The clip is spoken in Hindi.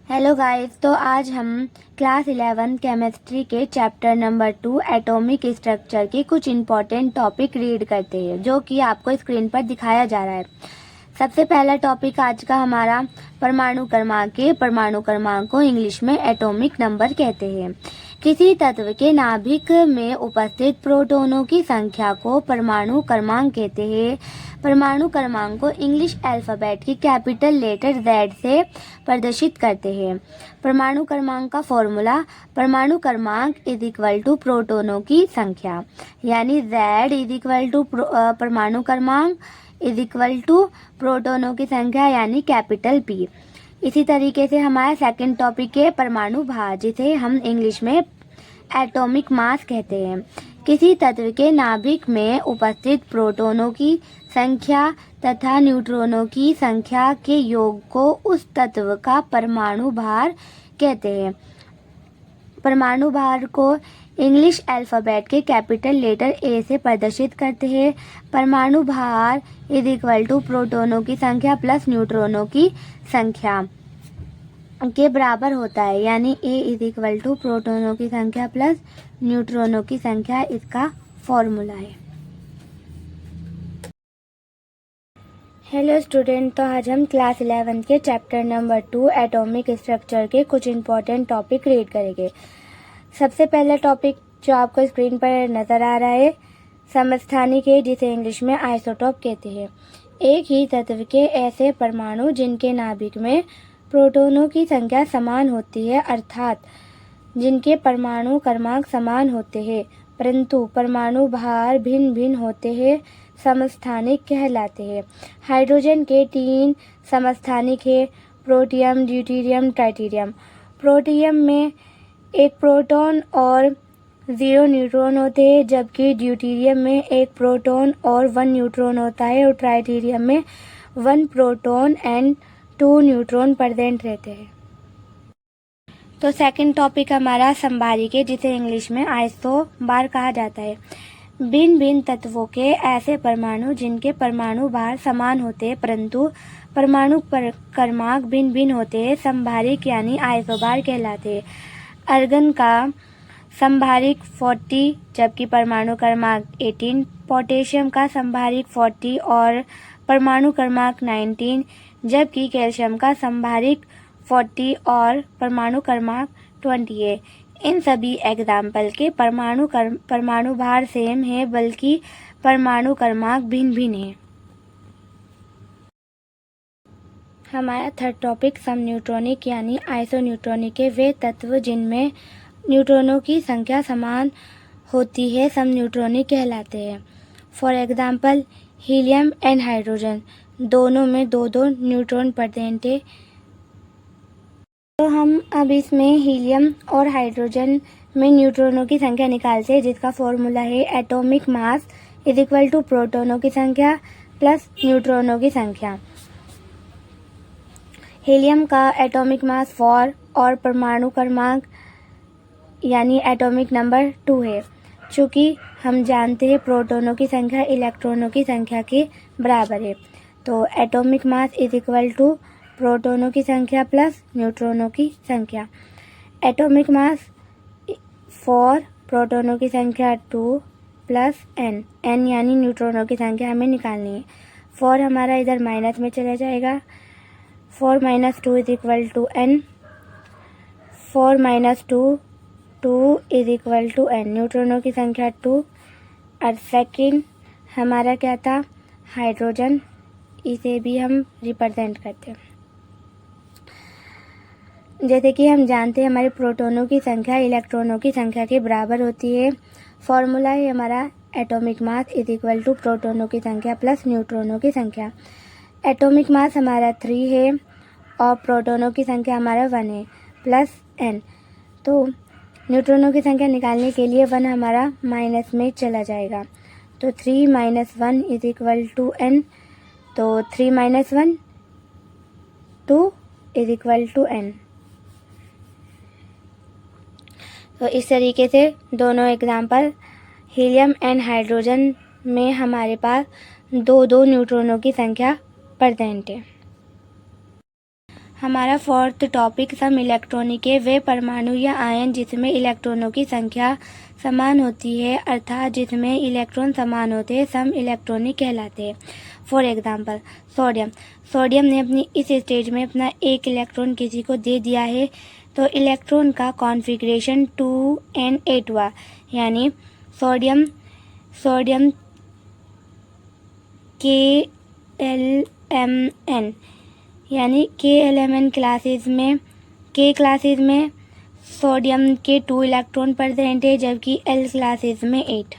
हेलो गाइस, तो आज हम क्लास 11 केमिस्ट्री के चैप्टर नंबर 2 एटॉमिक स्ट्रक्चर के कुछ इम्पॉर्टेंट टॉपिक रीड करते हैं जो कि आपको स्क्रीन पर दिखाया जा रहा है। सबसे पहला टॉपिक आज का हमारा परमाणु क्रमांक है। परमाणु क्रमांक को इंग्लिश में एटॉमिक नंबर कहते हैं। किसी तत्व के नाभिक में उपस्थित प्रोटॉनों की संख्या को परमाणु क्रमांक कहते हैं। परमाणु क्रमांक को इंग्लिश अल्फ़ाबेट की कैपिटल लेटर Z से प्रदर्शित करते हैं। परमाणु क्रमांक का फॉर्मूला परमाणु क्रमांक इज इक्वल टू प्रोटॉनों की संख्या, यानी Z इज इक्वल टू परमाणु क्रमांक इज इक्वल टू प्रोटॉनों की संख्या यानी कैपिटल P। इसी तरीके से हमारा सेकंड टॉपिक है परमाणु भार, जिसे हम इंग्लिश में एटॉमिक मास कहते हैं। किसी तत्व के नाभिक में उपस्थित प्रोटॉनों की संख्या तथा न्यूट्रॉनों की संख्या के योग को उस तत्व का परमाणु भार कहते हैं। परमाणु भार को इंग्लिश अल्फ़ाबेट के कैपिटल लेटर A से प्रदर्शित करते हैं। परमाणु भार इज इक्वल टू प्रोटॉनों की संख्या प्लस न्यूट्रॉनों की संख्या के बराबर होता है, यानी A इज इक्वल टू प्रोटॉनों की संख्या प्लस न्यूट्रॉनों की संख्या इसका फॉर्मूला है। हेलो स्टूडेंट, तो आज हम क्लास 11 के चैप्टर नंबर 2 एटॉमिक स्ट्रक्चर के कुछ इम्पॉर्टेंट टॉपिक रीड करेंगे। सबसे पहला टॉपिक जो आपको स्क्रीन पर नज़र आ रहा है समस्थानिक है, जिसे इंग्लिश में आइसोटोप कहते हैं। एक ही तत्व के ऐसे परमाणु जिनके नाभिक में प्रोटॉनों की संख्या समान होती है, अर्थात जिनके परमाणु क्रमांक समान होते हैं परंतु परमाणु भार भिन्न भिन्न होते हैं, समस्थानिक कहलाते हैं। हाइड्रोजन के 3 समस्थानिक है, प्रोटियम, ड्यूटेरियम, ट्राइटेरियम। प्रोटियम में एक प्रोटॉन और 0 न्यूट्रॉन होते हैं, जबकि ड्यूटेरियम में एक प्रोटॉन और 1 न्यूट्रॉन होता है और ट्राइटेरियम में 1 प्रोटॉन एंड 2 न्यूट्रॉन प्रेजेंट रहते हैं। तो सेकंड टॉपिक हमारा संभारिक है, जिसे इंग्लिश में आइसोबार कहा जाता है। भिन्न भिन्न तत्वों के ऐसे परमाणु जिनके परमाणु भार समान होते हैं परंतु परमाणु क्रमांक भिन्न भिन्न होते हैं, संभारिक यानी आइसोबार कहलाते हैं। अर्गन का संभारिक 40 जबकि परमाणु क्रमांक 18, पोटेशियम का संभारिक 40 और परमाणु क्रमांक 19, जबकि कैल्शियम का संभारिक 40 और परमाणु क्रमांक 20 है। इन सभी एग्जाम्पल के परमाणु भार सेम है, बल्कि परमाणु क्रमांक भिन्न भिन्न है। हमारा थर्ड टॉपिक सम न्यूट्रॉनिक यानी आइसोन्यूट्रॉनिक है। वे तत्व जिनमें न्यूट्रॉनों की संख्या समान होती है सम न्यूट्रॉनिक कहलाते हैं। For example helium and hydrogen, दोनों में 2-2 न्यूट्रॉन प्रेजेंट है। तो हम अब इसमें हीलियम और हाइड्रोजन में न्यूट्रॉनों की संख्या निकालते हैं, जिसका फॉर्मूला है atomic mass is equal to प्रोटॉनों की संख्या प्लस न्यूट्रॉनों की संख्या। हीलियम का एटॉमिक मास 4 और परमाणु क्रमांक यानी एटॉमिक नंबर 2 है। चूँकि हम जानते हैं प्रोटॉनों की संख्या इलेक्ट्रॉनों की संख्या के बराबर है, तो atomic mass is equal to प्रोटॉनों की संख्या प्लस न्यूट्रॉनों की संख्या। एटॉमिक मास 4, प्रोटॉनों की संख्या 2 प्लस n यानी न्यूट्रॉनों की संख्या हमें निकालनी है। 4 हमारा इधर माइनस में चला जाएगा, 4 - 2 is equal to n, 4 - 2 is equal to n। न्यूट्रॉनों की संख्या 2 और सेकंड हमारा क्या था हाइड्रोजन, इसे भी हम रिप्रेजेंट करते हैं। जैसे कि हम जानते हैं हमारे प्रोटॉनों की संख्या इलेक्ट्रॉनों की संख्या के बराबर होती है। फॉर्मूला है हमारा atomic mass is equal to प्रोटॉनों की संख्या प्लस न्यूट्रॉनों की संख्या। एटॉमिक मास हमारा 3 है और प्रोटॉनों की संख्या हमारा 1 है प्लस n। तो न्यूट्रॉनों की संख्या निकालने के लिए 1 हमारा माइनस में चला जाएगा, तो 3 - 1 इज इक्वल टू n। तो 3 - 1 2 इज इक्वल टू n। तो इस तरीके से दोनों एग्जाम्पल हीलियम एंड हाइड्रोजन में हमारे पास 2-2 न्यूट्रॉनों की संख्या प्रेजेंट है। हमारा फोर्थ टॉपिक सम इलेक्ट्रॉनिक है वे परमाणु या आयन जिसमें इलेक्ट्रॉनों की संख्या समान होती है, अर्थात जिसमें इलेक्ट्रॉन समान होते हैं, सम इलेक्ट्रॉनिक कहलाते हैं। For example sodium. सोडियम ने अपनी इस स्टेज में अपना एक इलेक्ट्रॉन किसी को दे दिया है, तो इलेक्ट्रॉन का कॉन्फ़िगरेशन 2n8 हुआ, यानी सोडियम KLMN, यानी KLMN क्लासेस में सोडियम के 2 इलेक्ट्रॉन प्रेजेंट है, जबकि L क्लासेस में 8।